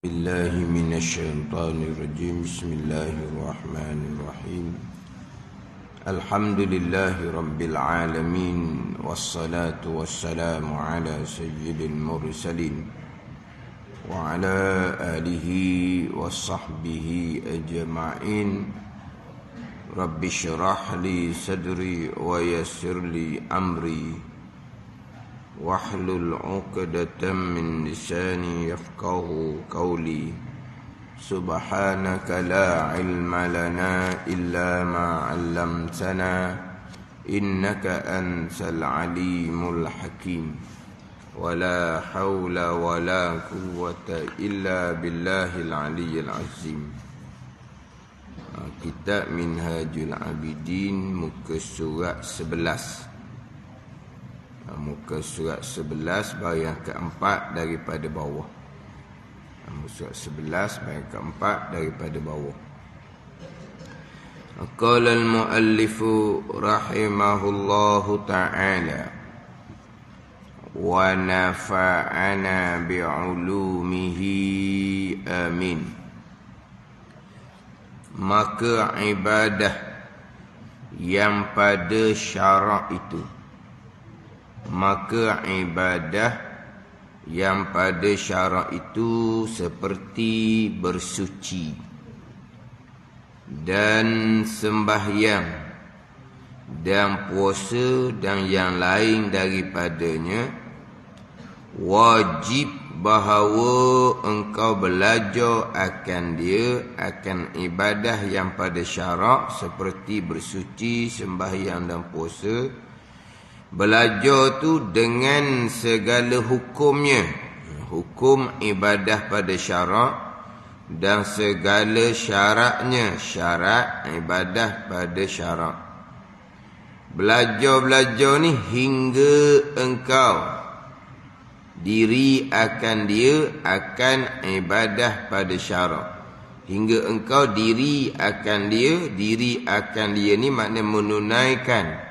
بالله من الشيطان الرجيم. بسم الله الرحمن الرحيم. الحمد لله رب العالمين، والصلاة والسلام على سيد المرسلين وعلى آله وصحبه أجمعين. رب اشرح لي صدري ويسر لي أمري واحلل عقدة من لساني يفقهوا قولي. سبحانك لا علم لنا إلا ما علمتنا إنك أنت العليم الحكيم. ولا حول ولا قوة إلا بالله العلي العظيم. Kitab Minhajul Abidin, muka surat 11. Muka surat 11 bahagian keempat daripada bawah. Muka surat 11 bahagian keempat daripada bawah. Qala al-muallifu rahimahullahu ta'ala wa nafa'ana bi'ulumihi amin. Maka ibadah yang pada syarak itu, maka ibadah yang pada syarak itu seperti bersuci dan sembahyang dan puasa dan yang lain daripadanya, wajib bahawa engkau belajar akan dia, akan ibadah yang pada syarak seperti bersuci, sembahyang dan puasa. Belajar tu dengan segala hukumnya, hukum ibadah pada syarak dan segala syaratnya, syarat ibadah pada syarak. Belajar ni hingga engkau diri akan dia, akan ibadah pada syarak. Hingga engkau diri akan dia, diri akan dia ni makna menunaikan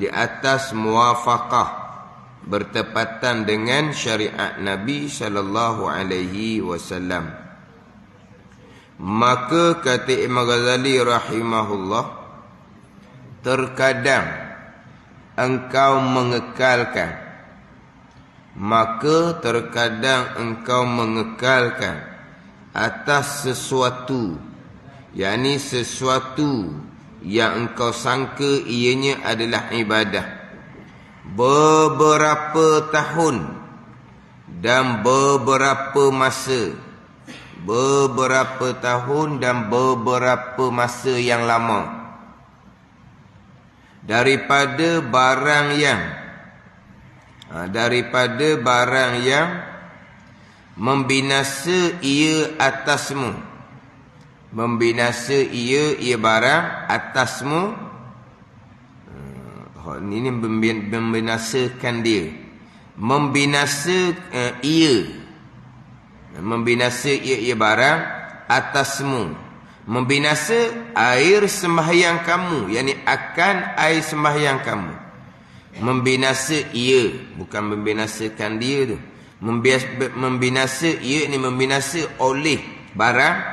di atas muwafaqah, bertepatan dengan syariat Nabi sallallahu alaihi wasallam. Maka kata Imam Ghazali rahimahullah, terkadang engkau mengekalkan, maka terkadang engkau mengekalkan atas sesuatu, yakni sesuatu yang engkau sangka ianya adalah ibadah, beberapa tahun dan beberapa masa, beberapa tahun dan beberapa masa yang lama, daripada barang yang membinasa ia atasmu. Membinasa ia barang atasmu. Ini membinasakan dia. Membinasa ia. Membinasa ia barang atasmu. Membinasa air sembahyang kamu, yakni akan air sembahyang kamu. Membinasa ia, bukan membinasakan dia tu. Membinasa ia ni membinasa oleh barang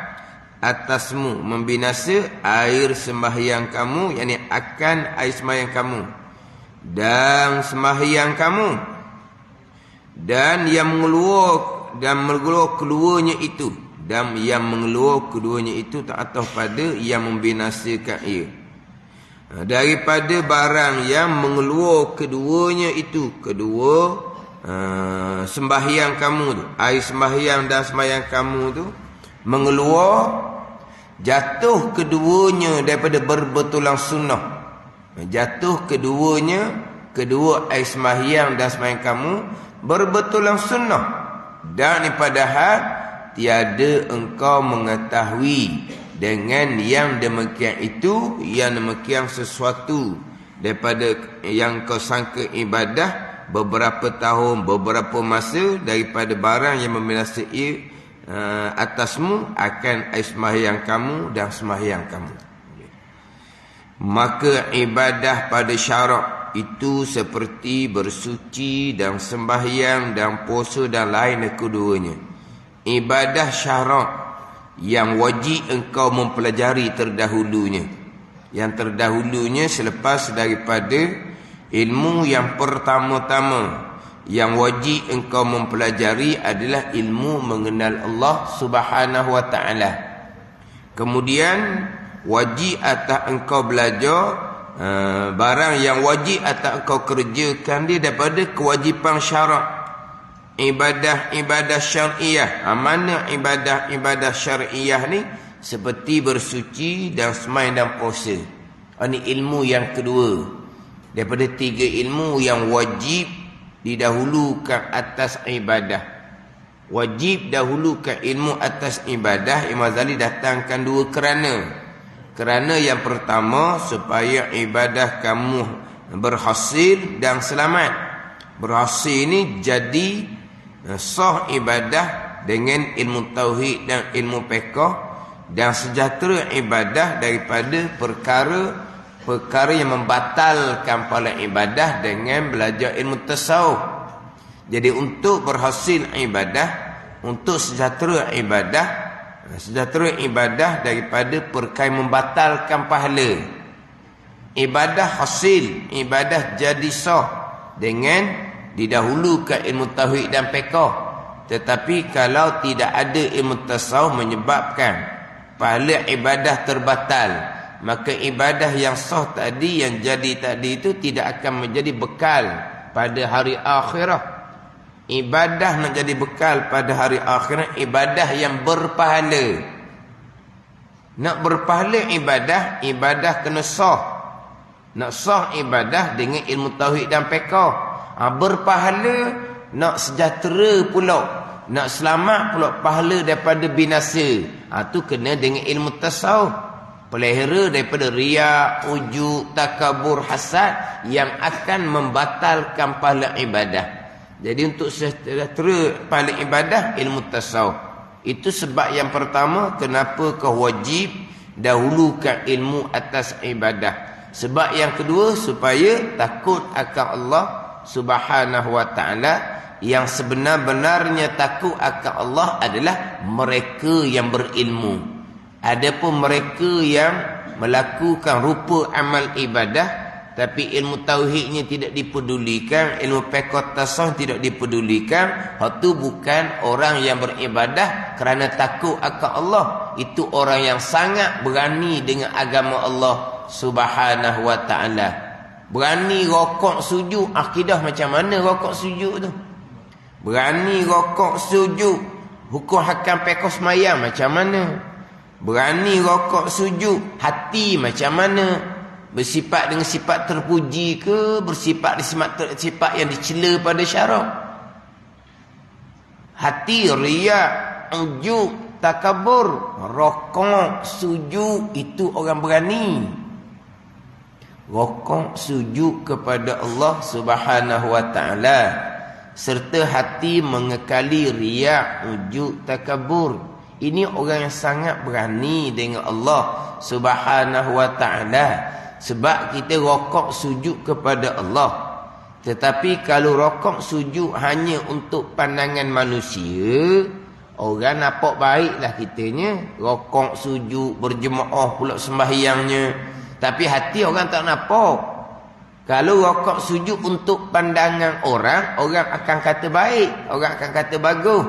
atasmu, membinasa air sembahyang kamu, yakni akan air sembahyang kamu dan sembahyang kamu, dan yang mengeluar keduanya itu, dan yang mengeluar keduanya itu ta'atuf pada yang membinasakan ia. Daripada barang yang mengeluar keduanya itu, kedua sembahyang kamu tu, air sembahyang dan sembahyang kamu tu mengeluar, jatuh keduanya daripada berbetulan sunnah. Jatuh keduanya, kedua air sembahyang dan sembahyang kamu berbetulan sunnah. Dan padahal tiada engkau mengetahui dengan yang demikian itu, yang demikian sesuatu daripada yang kau sangka ibadah beberapa tahun, beberapa masa, daripada barang yang membinasai atasmu akan sembahyang kamu dan sembahyang kamu. Maka ibadah pada syarak itu seperti bersuci dan sembahyang dan puasa dan lain keduanya. ibadah syarak yang wajib engkau mempelajari terdahulunya. Yang terdahulunya selepas daripada ilmu yang pertama-tama yang wajib engkau mempelajari adalah ilmu mengenal Allah Subhanahu wa taala. Kemudian wajib atas engkau belajar barang yang wajib atas engkau kerjakan dia daripada kewajipan syarak. Ibadah-ibadah syar'iyah. Mana ibadah-ibadah syar'iyah ni? Seperti bersuci dan semai dan puasa. Ini ilmu yang kedua daripada 3 ilmu yang wajib didahulukan atas ibadah. Wajib dahulukan ilmu atas ibadah. Imam Ghazali datangkan 2 kerana. Kerana yang pertama, supaya ibadah kamu berhasil dan selamat. Berhasil ni jadi sah ibadah dengan ilmu tauhid dan ilmu fiqh, dan sejahtera ibadah daripada perkara yang membatalkan pada ibadah dengan belajar ilmu tasawuf. Jadi untuk berhasil ibadah, untuk sejahtera ibadah daripada perkara membatalkan pahala. Ibadah hasil, ibadah jadi sah dengan didahulukan ilmu tauhid dan fiqh. Tetapi kalau tidak ada ilmu tasawuf menyebabkan pahala ibadah terbatal, maka ibadah yang sah tadi, yang jadi tadi itu tidak akan menjadi bekal pada hari akhirah. Ibadah menjadi bekal pada hari akhirah, ibadah yang berpahala. Nak berpahala ibadah kena sah. Nak sah ibadah dengan ilmu tauhid dan fiqh. Berpahala, nak sejahtera pula, nak selamat pula pahala daripada binasa. Tu kena dengan ilmu tasawuf. Pelihara daripada riya, ujub, takabur, hasad yang akan membatalkan pahala ibadah. Jadi untuk sejahtera pahala ibadah, ilmu tasawuf. Itu sebab yang pertama kenapa kau wajib dahulukan ilmu atas ibadah. Sebab yang kedua, supaya takut akan Allah Subhanahu wa ta'ala. Yang sebenar-benarnya takut akan Allah adalah mereka yang berilmu. Adapun mereka yang melakukan rupa amal ibadah tapi ilmu tauhidnya tidak dipedulikan, ilmu fiqh tasawuf tidak dipedulikan, itu bukan orang yang beribadah kerana takut akan Allah. Itu orang yang sangat berani dengan agama Allah Subhanahu wa ta'ala. Berani rokok sujud. Akidah macam mana rokok sujud tu? Berani rokok sujud. Hukum hakam fiqh semayang macam mana? Berani rokok sujud. Hati macam mana? Bersifat dengan sifat terpuji ke? Bersifat dengan sifat yang dicela pada syarak? Hati riak, ujub, takabur, rokok sujud, itu orang berani. Rokok sujud kepada Allah Subhanahu wa ta'ala, serta hati mengekali riak, ujub, takabur. Ini orang yang sangat berani dengan Allah Subhanahu wa ta'ala. Sebab kita rokok sujud kepada Allah. Tetapi kalau rokok sujud hanya untuk pandangan manusia, orang nampak baiklah kitanya. Rokok sujud, berjemaah pula sembahyangnya, tapi hati orang tak nampak. Kalau rokok sujud untuk pandangan orang, orang akan kata baik, orang akan kata bagus.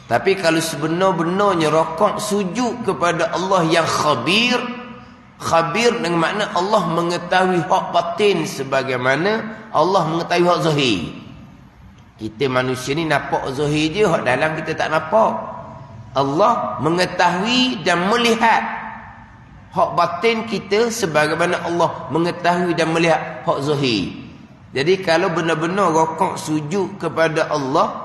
Tapi kalau sebenar-benarnya rokok sujud kepada Allah yang khabir, khabir dengan makna Allah mengetahui hak batin sebagaimana Allah mengetahui hak zahir. Kita manusia ni nampak zahir je, hak dalam kita tak nampak. Allah mengetahui dan melihat hak batin kita sebagaimana Allah mengetahui dan melihat hak zahir. Jadi kalau benar-benar rokok sujud kepada Allah,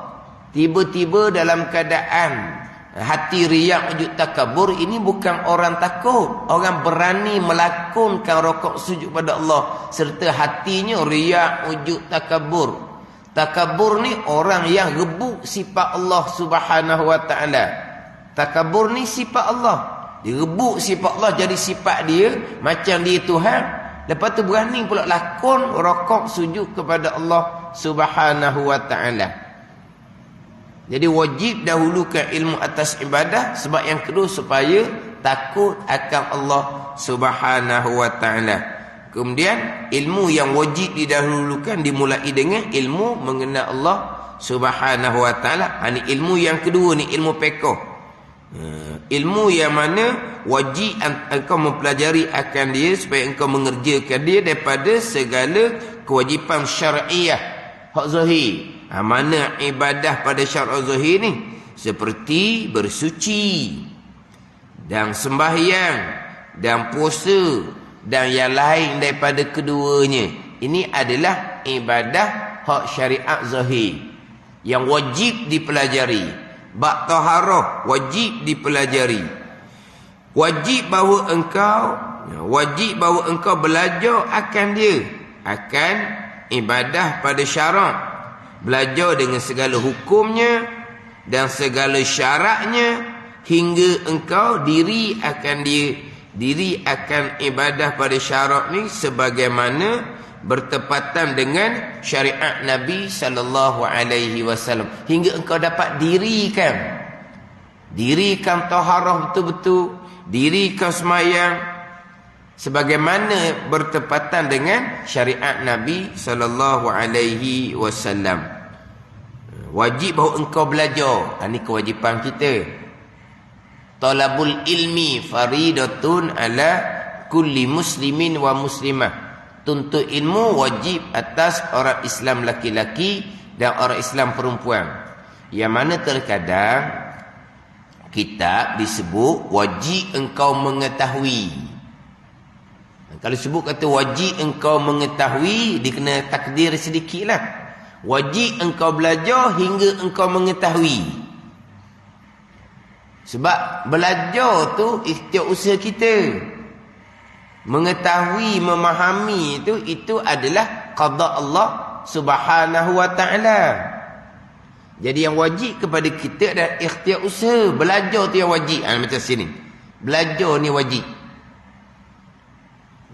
tiba-tiba dalam keadaan hati riak, ujub, takabur, ini bukan orang takut. Orang berani melakonkan rokok sujud pada Allah serta hatinya riak, ujub, takabur. Takabur ni orang yang rebut sifat Allah Subhanahu wa ta'ala. Takabur ni sifat Allah. Dia rebut sifat Allah jadi sifat dia, macam dia Tuhan. Lepas tu berani pula lakon rokok sujud kepada Allah Subhanahu wa ta'ala. Jadi wajib dahulukan ilmu atas ibadah. Sebab yang kedua supaya takut akan Allah Subhanahu wa ta'ala. Kemudian ilmu yang wajib didahulukan dimulai dengan ilmu mengenal Allah Subhanahu wa ta'ala. Ini ilmu yang kedua ni, ilmu fiqh. Ilmu yang mana wajib engkau mempelajari akan dia supaya engkau mengerjakan dia daripada segala kewajipan syar'iyah hak zahir. Mana ibadah pada syar'iyah zahir ni? Seperti bersuci dan sembahyang dan puasa dan yang lain daripada keduanya. Ini adalah ibadah hak syariat zahir yang wajib dipelajari. Bab taharah wajib dipelajari. Wajib bahawa engkau belajar akan dia, akan ibadah pada syarak. Belajar dengan segala hukumnya dan segala syaratnya hingga engkau diri akan dia, diri akan ibadah pada syarak ni sebagaimana bertepatan dengan syariat Nabi sallallahu alaihi wasallam, hingga engkau dapat dirikan taharah betul-betul, dirikan semayang sebagaimana bertepatan dengan syariat Nabi sallallahu alaihi wasallam. Wajib bahawa engkau belajar. Ini kewajipan kita. Talabul ilmi faridatun ala kulli muslimin wa muslimah. Tuntut ilmu wajib atas orang Islam laki-laki dan orang Islam perempuan. Yang mana terkadang kitab disebut wajib engkau mengetahui. Kalau sebut kata wajib engkau mengetahui, dia kena takdir sedikitlah. Wajib engkau belajar hingga engkau mengetahui. Sebab belajar tu ikhtiar usaha kita. Mengetahui, memahami itu adalah qada Allah Subhanahu wa ta'ala. Jadi yang wajib kepada kita adalah ikhtiar usaha. Belajar tu yang wajib. Macam sini. Belajar ni wajib.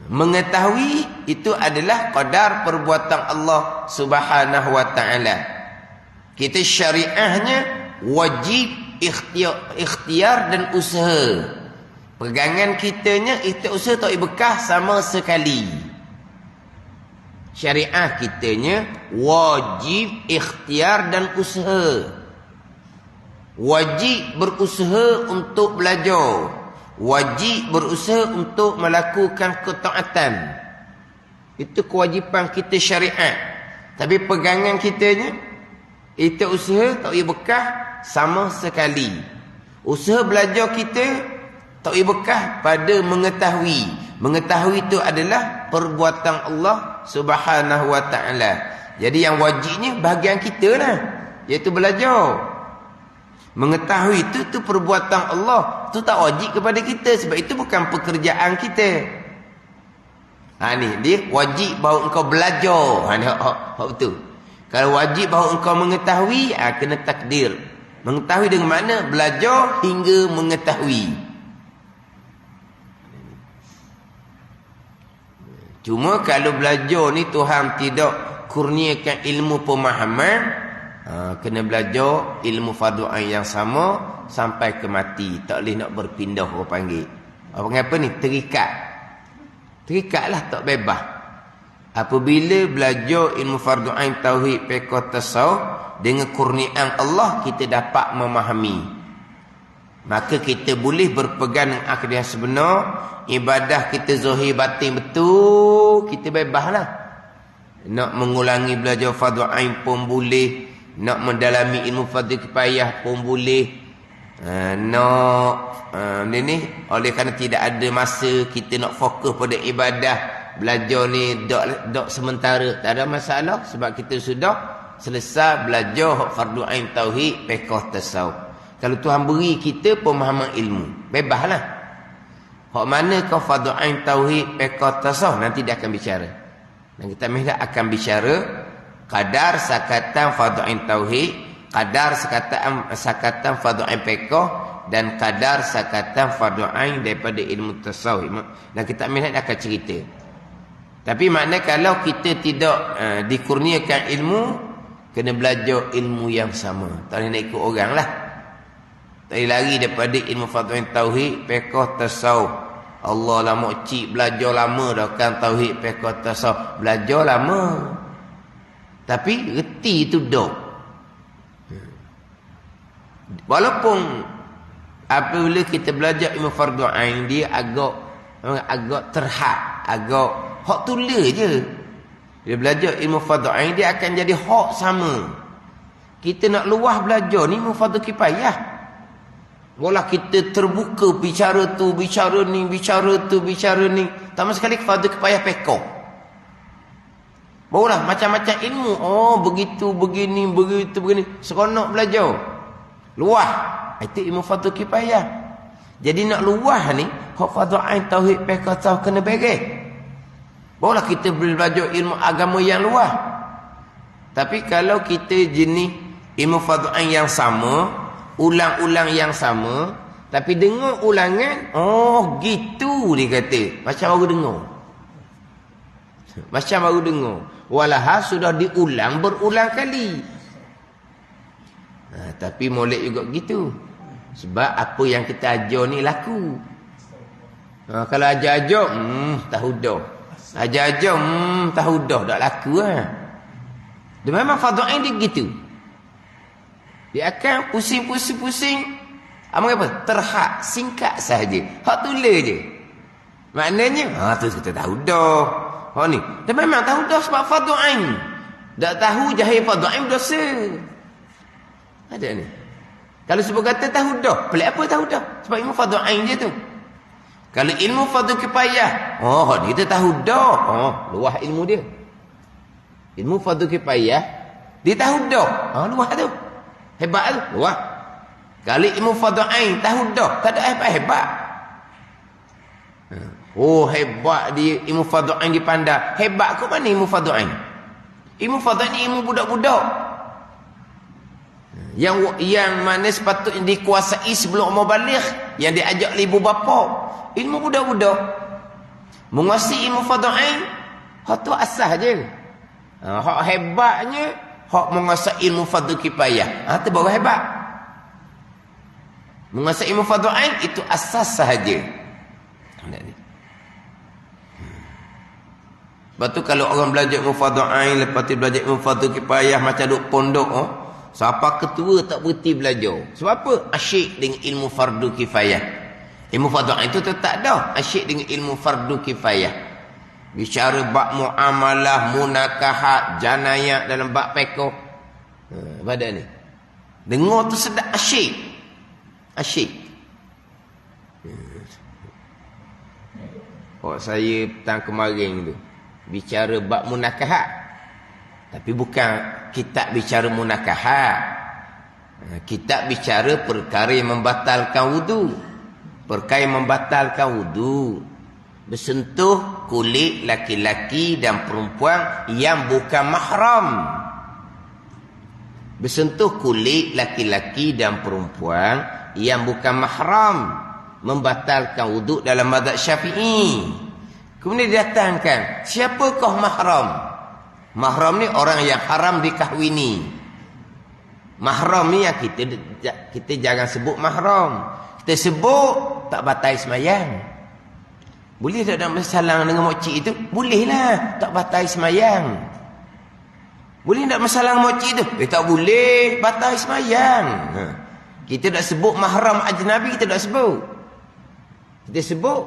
Mengetahui itu adalah qadar perbuatan Allah Subhanahu wa ta'ala. Kita syariahnya wajib ikhtiar dan usaha. Pegangan kitanya ikhtiar usaha tak bekah sama sekali. Syariah kitanya wajib ikhtiar dan usaha. Wajib berusaha untuk belajar. Wajib berusaha untuk melakukan ketaatan. Itu kewajipan kita syariat. Tapi pegangan kitanya ikhtiar usaha tak bekah sama sekali. Usaha belajar kita tak bekah pada mengetahui. Mengetahui itu adalah perbuatan Allah Subhanahu wa ta'ala. Jadi yang wajibnya bahagian kita lah, iaitu belajar. Mengetahui itu perbuatan Allah. Itu tak wajib kepada kita, sebab itu bukan pekerjaan kita. Ni dia wajib bahawa engkau belajar. Ni hak betul. Kalau wajib bahawa engkau mengetahui, kena takdir. Mengetahui dengan mana? Belajar hingga mengetahui. Cuma kalau belajar ni Tuhan tidak kurniakan ilmu pemahaman, kena belajar ilmu fardu ain yang sama sampai ke mati. Tak boleh nak berpindah, orang panggil. Apa ngapa ni? Terikat. Terikatlah, tak bebas. Apabila belajar ilmu fardu ain, tauhid, fiqh, tasawuf dengan kurniaan Allah, kita dapat memahami. Maka kita boleh berpegang dengan akidah sebenar. Ibadah kita zahir batin betul, kita bebaslah. Nak mengulangi belajar fardu ain pun boleh. Nak mendalami ilmu fardu kifayah pun boleh. Ni oleh kerana tidak ada masa, kita nak fokus pada ibadah. Belajar ni dok sementara, tak ada masalah. Sebab kita sudah selesai belajar fardu ain, tauhid, fiqh, tasawuf. Kalau Tuhan beri kita pemahaman ilmu, bebaslah. Hak mana kau fardu ain, tauhid, fiqh, tasawuf, nanti dia akan bicara. Dan kita mesti akan bicara kadar sakatan fardu ain tauhid, kadar sakatan fardu ain fiqh, dan kadar sakatan fardu ain daripada ilmu tasawuf. Dan kita mesti akan cerita. Tapi makna kalau kita tidak dikurniakan ilmu, Kena belajar ilmu yang sama. Tak boleh nak ikut orang lah. Tak boleh lari daripada ilmu fardhu tauhid, fiqh, tasawuf. Allah lama cik belajar lama dah kan tauhid, fiqh, tasawuf. Belajar lama. Tapi reti itu dah. Walaupun apabila kita belajar ilmu fardhu ain, dia agak terhad, agak hak tulis je. Dia belajar ilmu fardhu ain, dia akan jadi hak sama. Kita nak luah belajar ni ilmu fardhu kifayah. Walau kita terbuka bicara tu, bicara ni, bicara tu, bicara ni, sama sekali fardhu kifayah pekok. Barulah macam-macam ilmu. Oh, begitu, begini, begitu, begini. Seronok belajar. Luah. Itu ilmu fardhu kifayah. Jadi nak luah ni, hak fardhu ain tauhid fiqh tasawuf kena beres. Barulah kita boleh belajar ilmu agama yang luah. Tapi kalau kita jenis ilmu fardhu ain yang sama, ulang-ulang yang sama, tapi dengar ulangan, oh gitu dia kata. Macam baru dengar. Macam baru dengar. Walahal sudah diulang berulang kali. Tapi molek juga gitu. Sebab apa yang kita ajar ni laku. Kalau ajar-ajar, tahu dah. Ajar-ajar, tahu dah. Tak laku lah. Dia memang fardhu ain dia gitu. Dia akan pusing-pusing-pusing. Apa? Terhad, singkat sahaja. Hak tulis je. Maknanya, tu kita tahu dah. Hak ni. Dia memang tahu dah sebab fardhu ain. Tak tahu jahil fardhu ain berdosa. Ada ni. Kalau sebab kata tahu dah, pelik apa tahu dah? Sebab ilmu fardhu ain je tu. Kalau ilmu fardhu kifayah, ni kita tahu dah. Luah ilmu dia. Ilmu fardhu kifayah, dia tahu dah. Luah tu. Hebat tu, luah. Kalau ilmu fardhu ain tahu dah, tak ada hebat. Hebat dia ilmu fardhu ain dipandang. Hebat ke mana ilmu fardhu ain? Ilmu fardhu ain ni ilmu budak-budak. Yang mana sepatutnya dikuasai sebelum umur baligh, yang diajak oleh ibu bapa. Ilmu budak-budak. Menguasai ilmu fardhu ain, hak tu asas je. Hak hebatnya hak menguasai ilmu fardhu kifayah. Tu baru hebat. Menguasai ilmu fardhu ain itu asas sahaja. Lepas tu kalau orang belajar ilmu fardhu ain, lepas tu belajar ilmu fardhu kifayah macam duk pondok, siapa ketua tak berhenti belajar. Sebab apa? Asyik dengan ilmu fardu kifayah. Ilmu fardhu ain itu tak dah. Asyik dengan ilmu fardu kifayah. Bicara bab muamalah, munakahat, janayat dalam bab fiqh. Pada ni. Dengar tu sedap asyik. Asyik. Saya petang kemarin tu bicara bab munakahat. Tapi bukan kitab bicara munakahat. Kitab bicara perkara yang membatalkan wudu. Perkara yang membatalkan wudu. Bersentuh kulit laki-laki dan perempuan yang bukan mahram. Bersentuh kulit laki-laki dan perempuan yang bukan mahram. Membatalkan wudu dalam mazhab Syafi'i. Kemudian didatangkan, siapakah mahram? Mahram ni orang yang haram dikahwini. Mahram ni yang kita jangan sebut mahram. Kita sebut tak batal sembahyang. Boleh tak nak bersalang dengan mokcik itu? Bolehlah, tak batal sembahyang. Boleh tak bersalang dengan mokcik itu? Tak boleh, batal sembahyang. Kita tak sebut mahram ajnabi, kita tak sebut. Kita sebut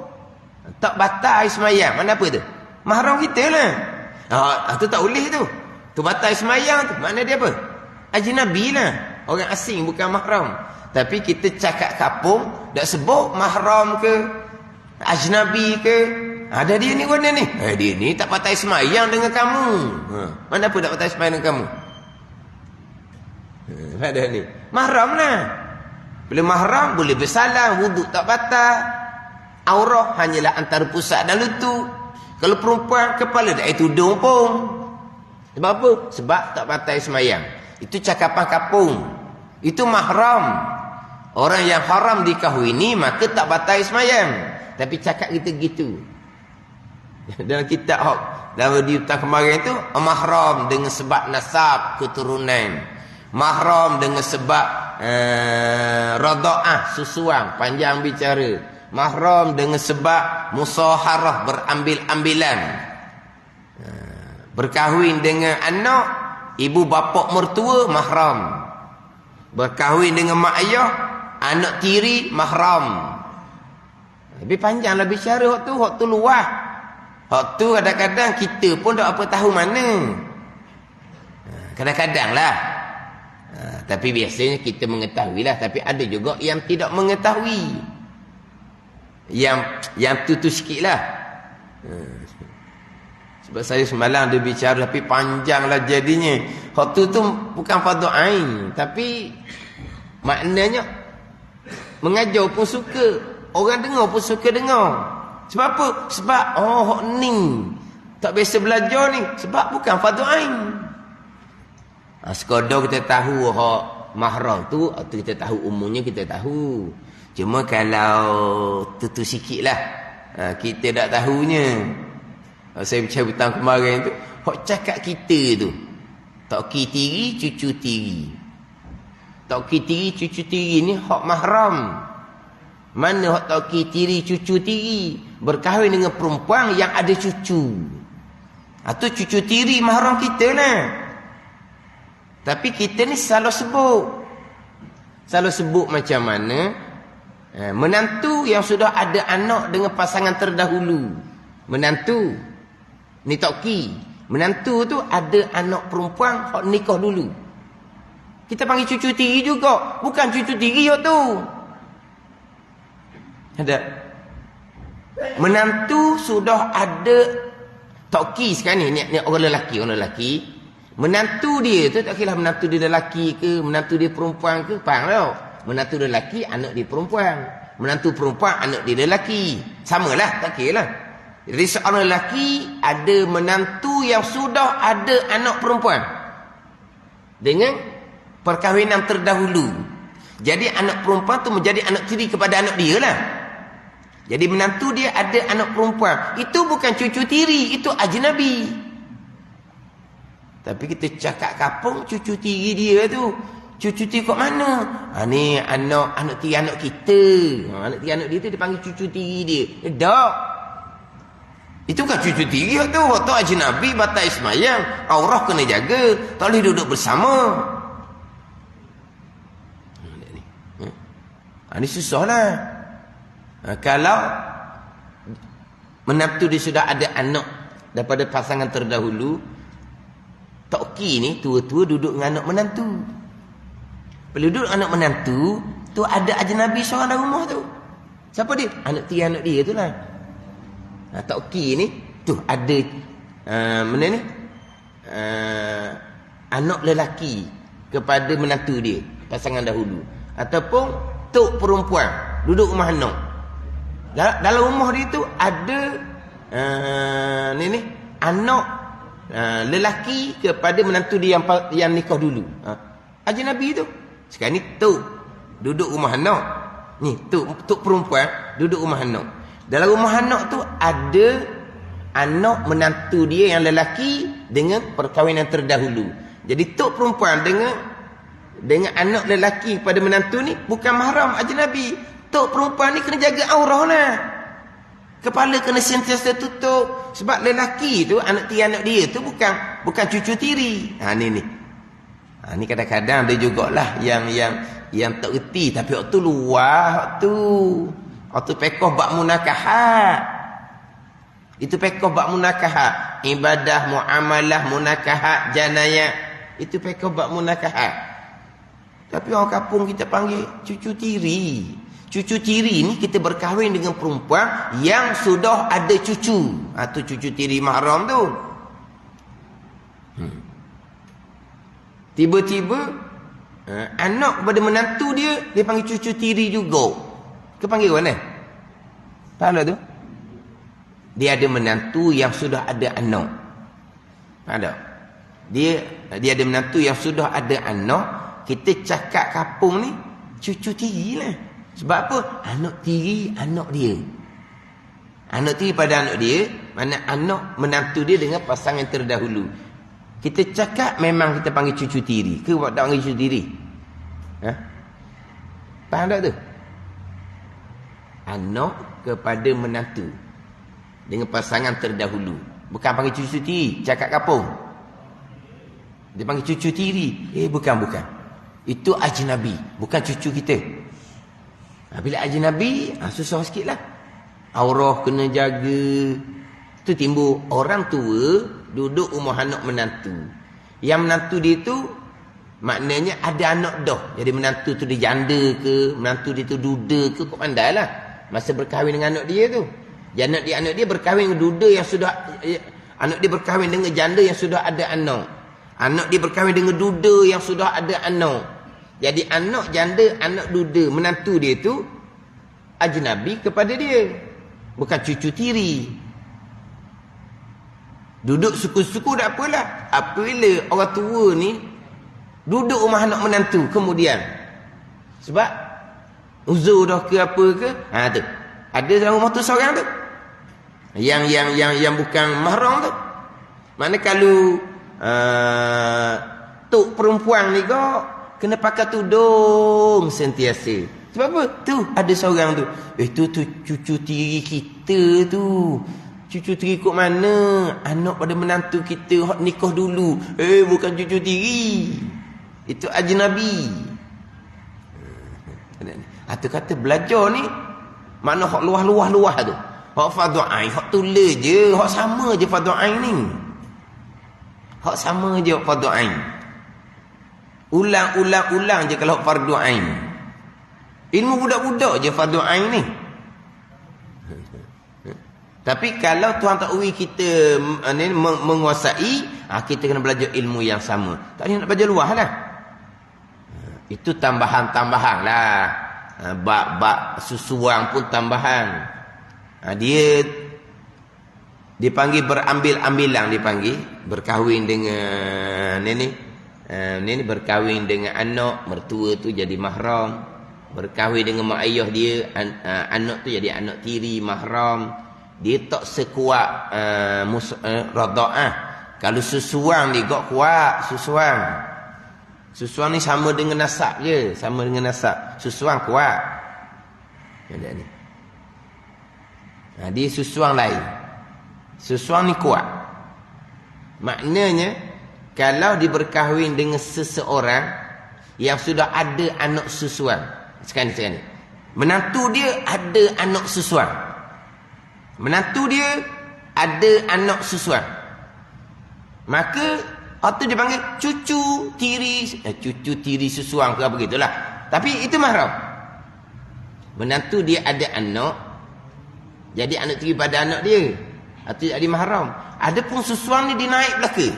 tak batal sembahyang. Mana apa tu? Mahram kita lah. Tu tak boleh tu. Tu batal semayang tu. Makna dia apa? Ajnabi lah. Orang asing bukan mahram. Tapi kita cakap kapung, tak sebut mahram ke, ajnabi ke. Ada dia ni mana ni? Dia ni tak batal semayang dengan kamu. Mana apa tak batal semayang dengan kamu? Ada ni. Mahram lah. Bila mahram boleh bersalam, wuduk tak batal. Aurah hanyalah antara pusat dan lutut. Kalau perempuan, kepala tak tudung pun. Sebab apa? Sebab tak batal semayang. Itu cakapan kapung. Itu mahram. Orang yang haram dikahwini, maka tak batal semayang. Tapi cakap kita gitu. Dalam kitab dalam di hutang kemarin tu, mahram dengan sebab nasab keturunan, mahram dengan sebab rada'ah susuan panjang bicara, mahram dengan sebab musaharah berambil-ambilan, berkahwin dengan anak ibu bapa mertua mahram, berkahwin dengan mak ayah anak tiri mahram. Lebih panjanglah bicara hak tu luas. Hak tu kadang-kadang kita pun tak apa tahu mana. Kadang-kadang lah. Tapi biasanya kita mengetahui lah. Tapi ada juga yang tidak mengetahui. Yang tu sikit lah. Sebab saya semalam ada bicara tapi panjang lah jadinya. Hak tu bukan fardu ain. Tapi maknanya mengajar pun suka. Orang dengar pun suka dengar. Sebab apa? Sebab hak ni tak biasa belajar ni. Sebab bukan fardu ain. Sekadar kita tahu hak mahram tu, atau kita tahu umumnya kita tahu. Cuma kalau tu sikit lah. Kita tak tahunya. Saya bicara hutang kemarin tu, hak cakap kita tu. Tak ki tiri, cucu tiri. Tak ki tiri, cucu tiri ni hak mahram. Mana hak tauki tiri cucu tiri berkahwin dengan perempuan yang ada cucu. Itu cucu tiri mahram kita lah. Tapi kita ni selalu sebut macam mana menantu yang sudah ada anak dengan pasangan terdahulu. Menantu ni tauki. Menantu tu ada anak perempuan hak nikah dulu. Kita panggil cucu tiri juga. Bukan cucu tiri hak tu. Ada menantu sudah ada tauki sekarang ni orang lelaki. Menantu dia tu tak kira menantu dia lelaki ke, menantu dia perempuan ke, faham tak? Menantu dia lelaki, anak dia perempuan. Menantu perempuan, anak dia lelaki. Samalah, tak kira lah. Jadi seorang lelaki ada menantu yang sudah ada anak perempuan dengan perkahwinan terdahulu. Jadi anak perempuan tu menjadi anak tiri kepada anak dia lah. Jadi menantu dia ada anak perempuan. Itu bukan cucu tiri, itu ajnabi. Tapi kita cakap kapung cucu tiri dia tu. Cucu tiri kat mana? Ni anak tiri anak kita. Anak tiri anak dia tu dipanggil cucu tiri dia. Tak. Itu bukan cucu tiri tu. Waktu ajnabi batal ismayang. Aurah kena jaga. Tak boleh duduk bersama. Ini susah lah. Kalau menantu dia sudah ada anak daripada pasangan terdahulu, tauki ni tua-tua duduk dengan anak menantu. Bila duduk dengan anak menantu tu ada ajnabi seorang dalam rumah tu. Siapa dia? Anak dia tu lah. Tauki ni tu ada mana ni? Anak lelaki kepada menantu dia, pasangan dahulu. Ataupun tok perempuan duduk rumah anak. Dalam rumah dia tu ada anak lelaki kepada menantu dia yang nikah dulu. Ajnabi tu. Sekarang ni tok duduk rumah anak. Ni tok perempuan duduk rumah anak. Dalam rumah anak tu ada anak menantu dia yang lelaki dengan perkahwinan terdahulu. Jadi tok perempuan dengan anak lelaki pada menantu ni bukan mahram ajnabi. Tok perempuan ni kena jaga aurah lah. Kepala kena sentiasa tutup. Sebab lelaki tu, anak dia tu bukan cucu tiri. Ni kadang-kadang ada jugalah yang tak reti. Tapi waktu luar, waktu pekoh bak munakahat. Itu pekoh bak munakahat. Ibadah, muamalah, munakahat, janayah. Itu pekoh bak munakahat. Tapi orang kampung kita panggil cucu tiri. Cucu tiri ni kita berkahwin dengan perempuan yang sudah ada cucu. Tu cucu tiri mahram tu. Tiba-tiba anak kepada menantu dia panggil cucu tiri juga. Dia panggil mana? Faham tu? Dia ada menantu yang sudah ada anak. Faham tak? Dia ada menantu yang sudah ada anak. Kita cakap kampung ni cucu tiri lah. Sebab apa? Anak tiri anak dia. Anak tiri pada anak dia. Mana anak menantu dia dengan pasangan terdahulu. Kita cakap memang kita panggil cucu tiri. Ke tak panggil cucu tiri? Ha? Faham tak tu? Anak kepada menantu dengan pasangan terdahulu. Bukan panggil cucu tiri. Cakap kapung. Dia panggil cucu tiri. Bukan. Itu ajnabi. Bukan cucu kita. Bila ajnabi, susah sikit lah. Aurah kena jaga. Itu timbul orang tua duduk rumah anak menantu. Yang menantu dia tu maknanya ada anak dah. Jadi menantu tu dia janda ke, menantu dia tu duda ke, kau pandai lah. Masa berkahwin dengan anak dia tu. Anak dia berkahwin dengan duda yang sudah, anak dia berkahwin dengan janda yang sudah ada anak. Anak dia berkahwin dengan duda yang sudah ada anak. Jadi anak janda, anak duda, menantu dia tu ajnabi kepada dia. Bukan cucu tiri. Duduk suku-suku tak apalah. Apabila orang tua ni duduk rumah anak menantu kemudian. Sebab uzur dah ke apa ke. Tu. Ada dalam rumah tu seorang tu. Yang bukan mahram tu. Mana kalau tok perempuan ni kau kena pakai tudung sentiasa. Sebab apa? Tu ada seorang tu. Tu cucu tiri kita tu. Cucu tiri kok mana? Anak pada menantu kita hak nikah dulu. Bukan cucu tiri. Itu ajnabi. Atau kata belajar ni mana hak luah-luah tu. Hak fardhu ain, hak tulis je, hak sama je fardhu ain ni. Hak sama je fardhu ain. Ulang je kalau fardhu ain. Ilmu budak-budak je fardhu ain ni. Tapi kalau Tuhan tak uji kita menguasai, kita kena belajar ilmu yang sama. Tak boleh nak belajar luar lah. Itu tambahan-tambahan lah. Bab susuang pun tambahan. Dia dipanggil berambil-ambilan, dipanggil. Berkahwin dengan Nenek berkahwin dengan anak, mertua tu jadi mahram. Berkahwin dengan mak ayah dia, anak tu jadi anak tiri, mahram. Dia tak sekuat rada'ah. Kalau susuang dia gak kuat susuang. Susuang ni sama dengan nasab je, sama dengan nasab. Susuang kuat. Ada ni. Dia susuang lain. Susuang ni kuat. Maknanya kalau dia berkahwin dengan seseorang yang sudah ada anak susuang. Sekarang ni. Menantu dia ada anak susuang. Menantu dia ada anak susuan. Maka itu dipanggil cucu tiri susuan ke apa gitulah. Tapi itu mahram. Menantu dia ada anak, jadi anak tiri pada anak dia. Itu jadi mahram. Adapun susuan ni dia naik belaka.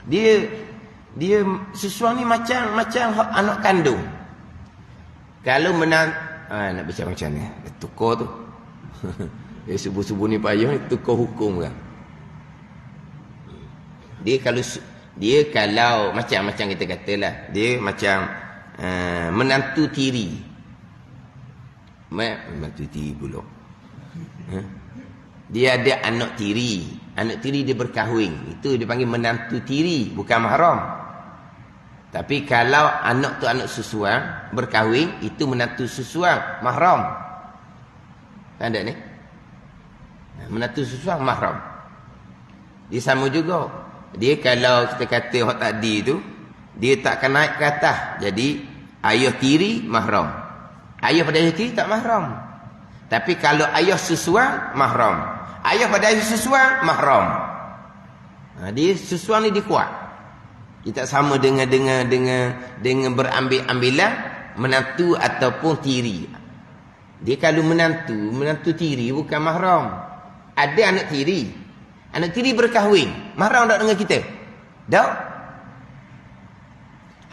Dia susuan ni macam anak kandung. Kalau nak baca macam ni, tukar tu. Subuh-subuh ni payah, tukar hukum kan. Dia kalau macam kita katalah, dia macam menantu tiri. Menantu tiri pula. Dia ada anak tiri. Anak tiri dia berkahwin. Itu dia panggil menantu tiri, bukan mahram. Tapi kalau anak tu anak susuan berkahwin, itu menantu susuan, mahram. Ada ni? Menantu susuan mahram. Dia sama juga. Dia kalau kita kata hak tadi tu, dia tak akan naik ke atas. Jadi ayah tiri mahram. Ayah pada ayah tiri tak mahram. Tapi kalau ayah susuan mahram. Ayah pada ayah susuan mahram. Dia susuan ni dia kuat. Dia tak sama dengan berambil-ambilan menantu ataupun tiri. Dia kalau menantu tiri bukan mahram. Ada anak tiri. Anak tiri berkahwin. Mahram tak dengan kita? Tak.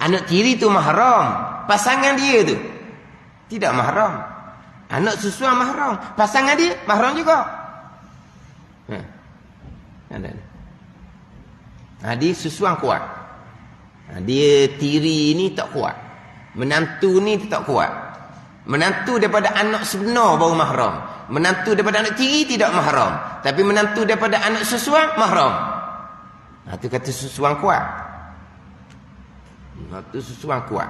Anak tiri tu mahram. Pasangan dia tu tidak mahram. Anak susuan mahram. Pasangan dia mahram juga. Dia susuan kuat. Dia tiri ni tak kuat. Menantu ni tak kuat. Menantu daripada anak sebenar baru mahram. Menantu daripada anak tiri tidak mahram. Tapi menantu daripada anak susuan mahram. Itu kata susuan kuat. Itu susuan kuat.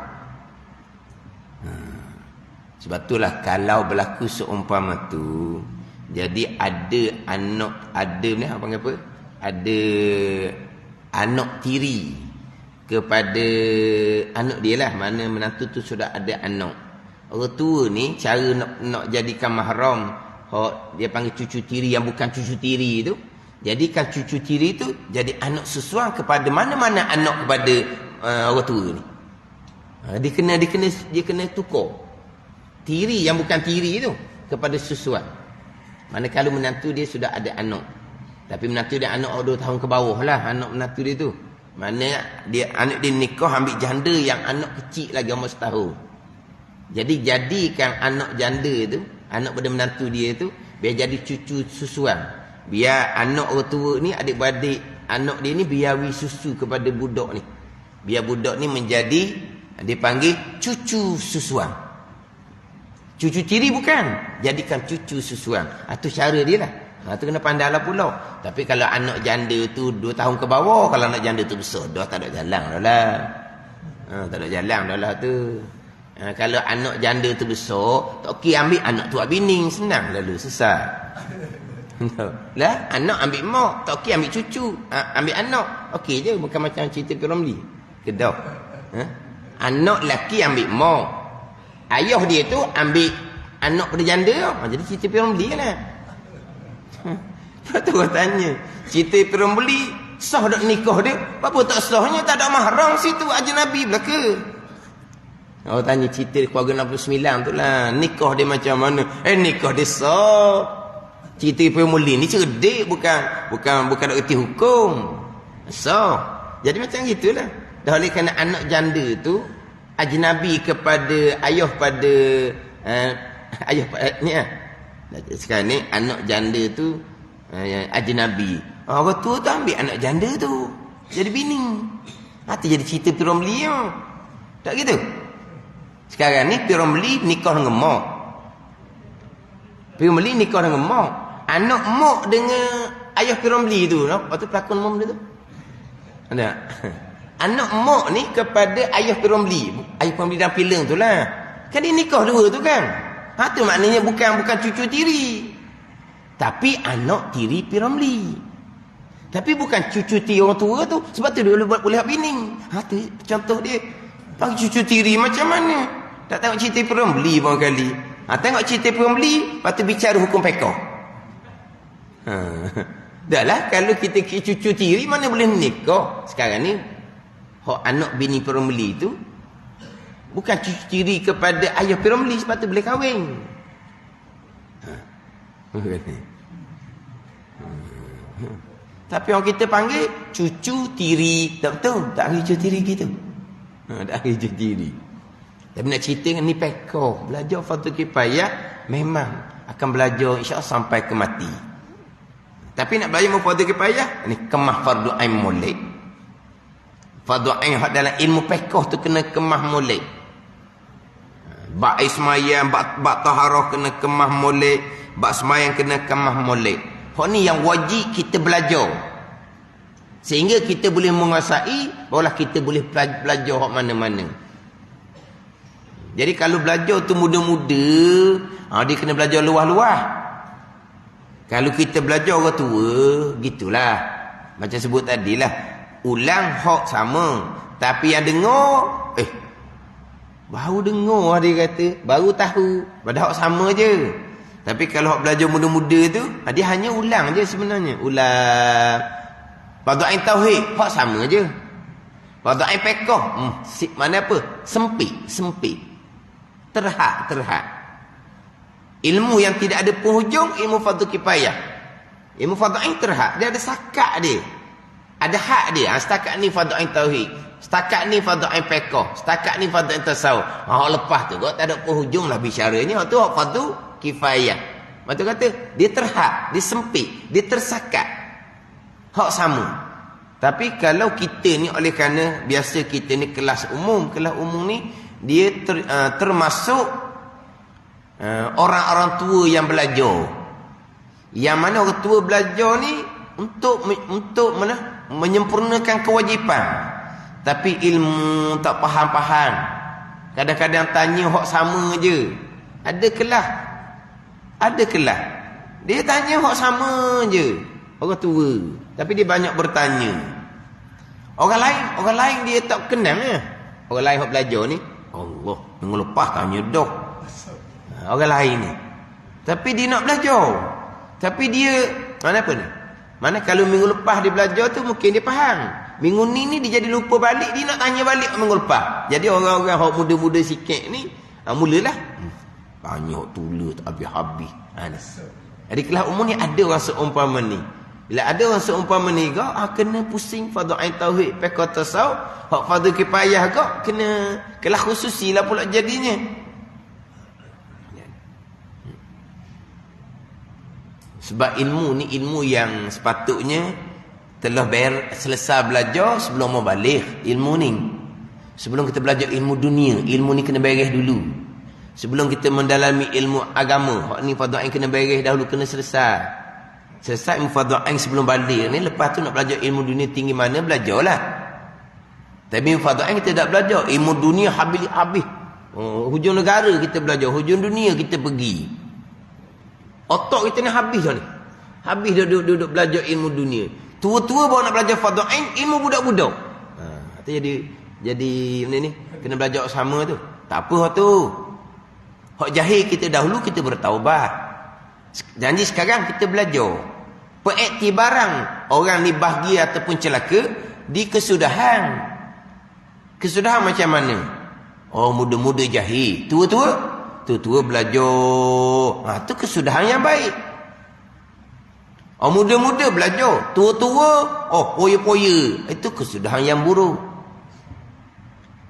Sebab itulah kalau berlaku seumpama tu, jadi ada anak, ada ni apa panggil apa? Ada anak tiri kepada anak dia lah. Mana menantu tu sudah ada anak. Orang tua ni cara nak jadikan mahram, dia panggil cucu tiri yang bukan cucu tiri tu. Jadikan cucu tiri tu jadi anak susuan kepada mana-mana anak kepada orang tua ni. Dia kena tukar. Tiri yang bukan tiri tu kepada susuan. Manakala menantu dia sudah ada anak. Tapi menantu dia anak 2 tahun ke bawah lah anak menantu dia tu. Mana dia anak dia nikah ambil janda yang anak kecil lagi umur setahun. Jadi jadikan anak janda tu, anak pada menantu dia tu, biar jadi cucu susuan. Biar anak orang tua ni, adik-beradik anak dia ni biar susu kepada budak ni. Biar budak ni menjadi, dia panggil cucu susuan. Cucu tiri bukan, jadikan cucu susuan. Itu cara dia lah. Itu kena pandai lah pula. Tapi kalau anak janda tu 2 tahun ke bawah, kalau anak janda tu besar, dah tak ada jalan dah lah. Tak ada jalan dah lah tu. Kalau anak janda tu besar, tak okey ambil anak tu bini, senang lalu, selesai. Lah, anak ambil mak, tak okey ambil cucu, ambil anak. Okey je, bukan macam cerita P.Ramlee. Kedah. Anak lelaki ambil mak. Ayah dia tu ambil anak pada janda. Jadi cerita P.Ramlee kan lah. Lepas tu orang tanya, cerita P.Ramlee sah tak nikah dia? Apa tak sahnya? Tak ada mahram situ, ajnabi belaka. Orang tanya cerita keluarga 69 tu lah, nikah dia macam mana? Nikah dia sah. Cerita P.Ramlee ni cerdik, bukan nak erti hukum. Sah. Jadi macam gitulah. Dah oleh kerana anak janda tu ajnabi kepada ayah pada ayah ni lah. Sekarang ni anak janda tu ajnabi. Orang tua tu ambil anak janda tu jadi bini. Itu jadi cerita P.Ramlee ya. Tak gitu? Sekarang ni P.Ramlee nikah dengan mak. P.Ramlee nikah dengan mak. Anak mak dengan ayah P.Ramlee tu, lepas tu pelakon mak dia tu. Ada. Anak mak ni kepada ayah P.Ramlee. Ayah P.Ramlee dalam filem tu lah. Kan dia nikah 2 tu kan. Tu maknanya bukan cucu tiri. Tapi anak tiri P.Ramlee. Tapi bukan cucu tiri orang tua tu. Sebab tu dia boleh buat bini. Tu contoh dia. Panggil cucu tiri macam mana? Tak tengok cerita P.Ramlee berapa kali. Tengok cerita P.Ramlee, lepas tu bicara hukum pekah. Dah lah, kalau kita cucu tiri mana boleh nikah. Sekarang ni anak bini P.Ramlee tu bukan cucu tiri kepada ayah P.Ramlee, sebab tu boleh kahwin. Tapi orang kita panggil cucu tiri. Tak betul, tak ada cucu tiri gitu. Tak ada cucu tiri. Tapi nak cerita ni pekah. Belajar fardu kifayah memang akan belajar insya-Allah sampai ke mati. Tapi nak belajar fardu kifayah ni kemah fardu ain molek. Fardu ain dalam ilmu fiqh tu kena kemah molek. Bab ismayang, bab taharah kena kemah molek, bab semayang kena kemah molek. Hak ni yang wajib kita belajar. Sehingga kita boleh menguasai, barulah kita boleh belajar hak mana-mana. Jadi kalau belajar tu muda-muda, dia kena belajar luah-luah. Kalau kita belajar orang tua, gitulah. Macam sebut tadilah, ulang hak sama. Tapi yang dengar, baru dengar dia kata, baru tahu. Pada hak sama je. Tapi kalau hak belajar muda-muda tu, dia hanya ulang je sebenarnya. Ulang. Fardu ain tauhid, hak sama je. Fardu ain fiqh, mana apa? Sempit. Terhad. Ilmu yang tidak ada penghujung, ilmu fardu kifayah. Ilmu fardu ain terhad, dia ada sakat dia. Ada hak dia. Setakat ni fardu ain tauhid. Setakat ni fardu ain fiqh. Setakat ni fardu ain tasawuf. Lepas tu kau tak ada penghujung lah bicaranya. Tu fardu kifayah. Lepas tu kata, dia terhad, dia sempit, dia tersakat. Hak sama. Tapi kalau kita ni oleh kerana biasa kita ni kelas umum ni dia termasuk orang-orang tua yang belajar. Yang mana orang tua belajar ni untuk menyempurnakan kewajipan. Tapi ilmu tak faham-faham. Kadang-kadang tanya hak sama je. Ada kelah. Dia tanya hak sama je. Orang tua. Tapi dia banyak bertanya. Orang lain dia tak kenal ya. Orang lain hak belajar ni, Allah, minggu lepas tanya dah. Orang lain ni. Tapi dia nak belajar. Tapi dia mana apa ni? Mana kalau minggu lepas dia belajar tu mungkin dia faham. Minggu ni dia jadi lupa balik, dia nak tanya balik minggu lepas. Jadi orang-orang hak muda-muda sikit ni, mulalah tanya tula tak habis-habis. Jadi kelas umum ni ada orang seumpama ni. Bila ada orang seumpama ni kena pusing fardu ain tauhid fiqh tasawuf, hak fardu kifayah kena kelas khususilah pula jadinya. Sebab ilmu ni ilmu yang sepatutnya telah selesai belajar sebelum mau balik ilmu ni. Sebelum kita belajar ilmu dunia, ilmu ni kena beres dulu. Sebelum kita mendalami ilmu agama, hak ni fardu ain kena beres dahulu, kena selesai. Selesai ilmu fardu ain sebelum balik ni, lepas tu nak belajar ilmu dunia tinggi mana, belajarlah. Tapi ilmu fardu ain kita tak belajar, ilmu dunia habis. Hujung negara kita belajar, hujung dunia kita pergi. Otak kita ni habis dah ni. Habis dah duduk belajar ilmu dunia. Tua-tua baru nak belajar fardu ain, ilmu budak-budak. Itu jadi benda ni kena belajar sama tu. Tak apa tu. Hak jahil kita dahulu kita bertaubat. Janji sekarang kita belajar. Pengiktibaran orang ni bahagia ataupun celaka di kesudahan. Kesudahan macam mana? Oh, muda-muda jahil, tua-tua belajar. Tu kesudahan yang baik. Oh, muda-muda belajar, tua-tua poya-poya. Itu kesudahan yang buruk.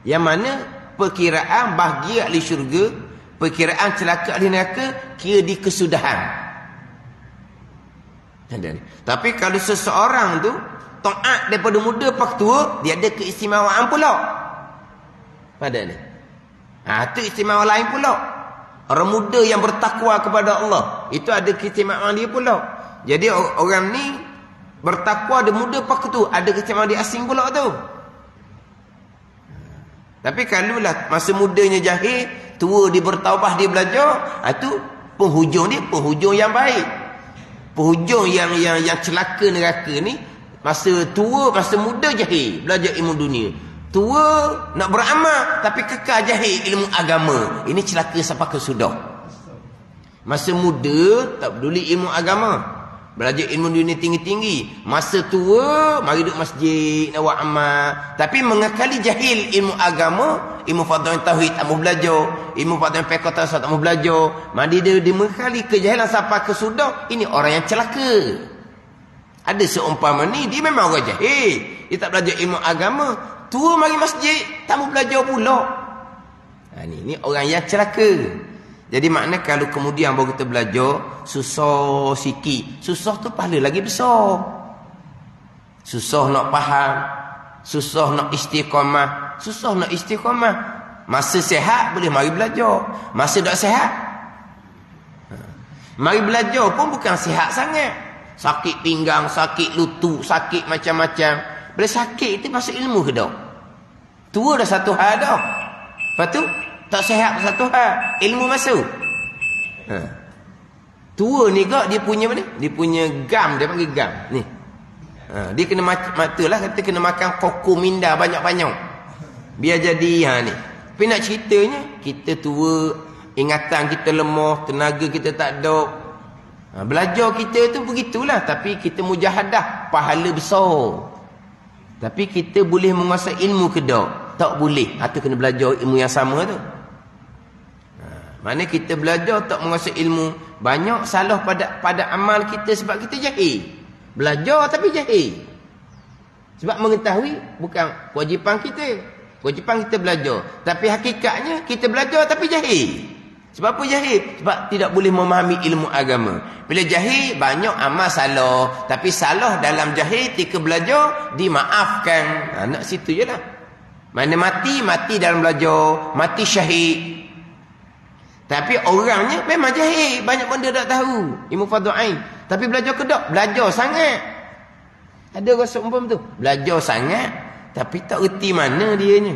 Yang mana perkiraan bahagia ahli syurga, perkiraan celaka ahli neraka kira di kesudahan. Tapi kalau seseorang tu taat daripada muda pak tua, dia ada keistimewaan pula. Pada ni. Itu istimewa lain pula. Orang muda yang bertakwa kepada Allah, itu ada keistimewaan dia pula. Jadi orang ni bertakwa dia muda pak tu, ada keistimewaan dia asing pula tu. Tapi kalau lah masa mudanya jahil, tua dia bertaubah, dia belajar, itu penghujung dia penghujung yang baik. Penghujung yang celaka neraka ni masa tua, masa muda jahil, belajar ilmu dunia. Tua nak beramal tapi kekal jahil ilmu agama. Ini celaka sampai ke sudah. Masa muda tak peduli ilmu agama, belajar ilmu dunia tinggi-tinggi. Masa tua mari duduk masjid nak buat amal, tapi mengakali jahil ilmu agama, ilmu fardu tauhid tak mau belajar, ilmu fardu fiqh tasawuf tak mau belajar. Mari dia mengakali kejahilan sampai ke sudah. Ini orang yang celaka. Ada seumpama ni, dia memang orang jahil, dia tak belajar ilmu agama, tua mari masjid tak mau belajar pula. Ni orang yang celaka. Jadi makna kalau kemudian baru kita belajar susah sikit, susah tu pahala lagi besar. Susah nak faham, susah nak istiqamah, Masa sihat boleh mari belajar, masa tak sihat mari belajar pun bukan sihat sangat. Sakit pinggang, sakit lutut, sakit macam-macam. Bila sakit itu masuk ilmu ke tak? Tua dah satu hal dah. Lepas tu tak sihat satu hal, ilmu masuk. Tua ni dia punya mana? Dia punya gam, dia panggil gam ni. Dia kena matalah, kata kena makan koko minda banyak-banyak. Biar jadi ni. Tapi nak ceritanya, kita tua, ingatan kita lemah, tenaga kita tak ada. Belajar kita tu begitulah, tapi kita mujahadah, pahala besar. Tapi kita boleh menguasai ilmu ke tak? Tak boleh. Itu kena belajar ilmu yang sama tu. Mana kita belajar tak menguasai ilmu, banyak salah pada amal kita sebab kita jahil. Belajar tapi jahil. Sebab mengetahui bukan kewajipan kita. Kewajipan kita belajar, tapi hakikatnya kita belajar tapi jahil. Sebab apa jahil? Sebab tidak boleh memahami ilmu agama. Bila jahil, banyak amal salah. Tapi salah dalam jahil, ketika belajar, dimaafkan. Nak situ je lah. Mana mati dalam belajar. Mati syahid. Tapi orangnya memang jahil, banyak benda tak tahu, ilmu fardhu ain. Tapi belajar ke tak? Belajar sangat. Ada rasa umpam tu, belajar sangat tapi tak erti mana dianya.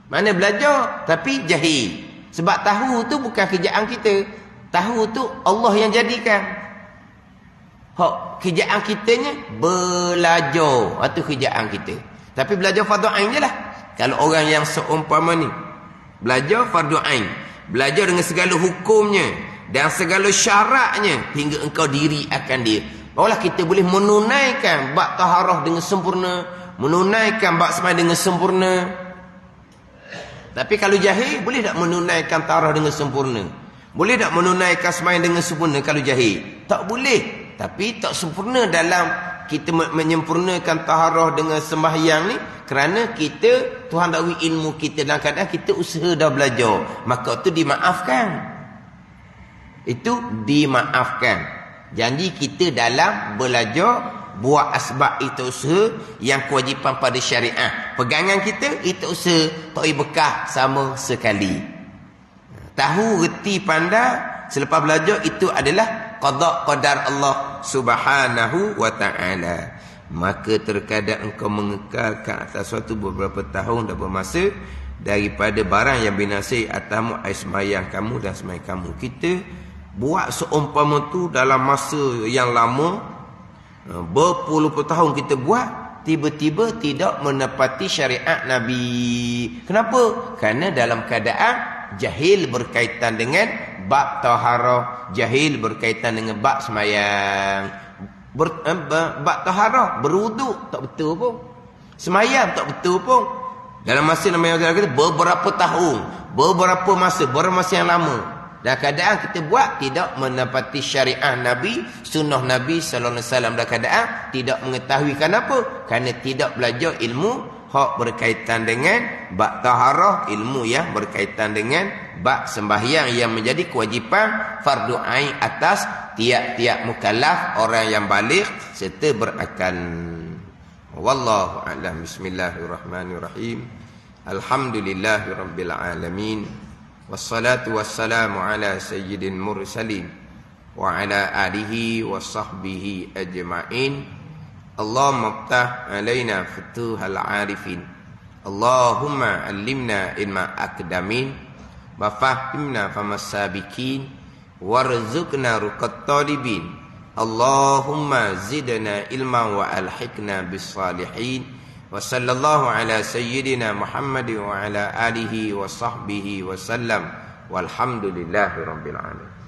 Mana belajar tapi jahil. Sebab tahu tu bukan kerjaan kita. Tahu tu Allah yang jadikan. Hak kerjaan kitanya belajar. Itu kerjaan kita. Tapi belajar fardhu ain je lah. Kalau orang yang seumpama ni belajar fardhu ain, belajar dengan segala hukumnya dan segala syaratnya hingga engkau diri akan dia. Barulah kita boleh menunaikan bab taharah dengan sempurna, menunaikan bab sembahyang dengan sempurna. Tapi kalau jahil, boleh tak menunaikan taharah dengan sempurna? Boleh tak menunaikan sembahyang dengan sempurna kalau jahil? Tak boleh. Tapi tak sempurna dalam kita menyempurnakan taharah dengan sembahyang ni kerana kita, Tuhan tak beri ilmu kita dalam keadaan kita usaha dah belajar. Maka itu dimaafkan. Itu dimaafkan. Janji kita dalam belajar buat asbab itu usaha yang kewajipan pada syariah. Pegangan kita itu usaha tak boleh bekah sama sekali. Tahu, reti, pandai selepas belajar itu adalah qada qadar Allah Subhanahu wa taala. Maka terkadang engkau mengekalkan atas suatu beberapa tahun dan bermasa daripada barang yang binasa atasmu sembahyang kamu dan sembahyang kamu. Kita buat seumpama tu dalam masa yang lama, berpuluh-puluh tahun kita buat, tiba-tiba tidak menepati syariat Nabi. Kenapa? Kerana dalam keadaan jahil berkaitan dengan bab taharah, jahil berkaitan dengan bab sembahyang. Bab taharah, berwuduk tak betul pun, sembahyang tak betul pun. Dalam masa namanya kita beberapa tahun, beberapa masa yang lama. Dan keadaan kita buat tidak menepati syariah Nabi, sunnah Nabi sallallahu alaihi wasallam. Dan keadaan tidak mengetahui kenapa? Kerana tidak belajar ilmu hak berkaitan dengan bab taharah, ilmu yang berkaitan dengan bab sembahyang yang menjadi kewajipan fardu ain atas tiap-tiap mukallaf, orang yang baligh serta berakal. Wallahu a'lam. Bismillahirrahmanirrahim. Alhamdulillahirabbil alamin. Wassalatu wassalamu ala sayyidil mursalin wa ala alihi wa sahbihi ajma'in. Allahumma ftah alaina futuhal arifin. Allahumma allimna ilma akdamin wa fahimna famas sabiqin warzuqna ruqat talibin. Allahumma zidna ilma wa alhiqna bis salihin. Wa sallallahu ala sayyidina Muhammad wa ala alihi wa sahbihi wa sallam. Walhamdulillahi rabbil alamin.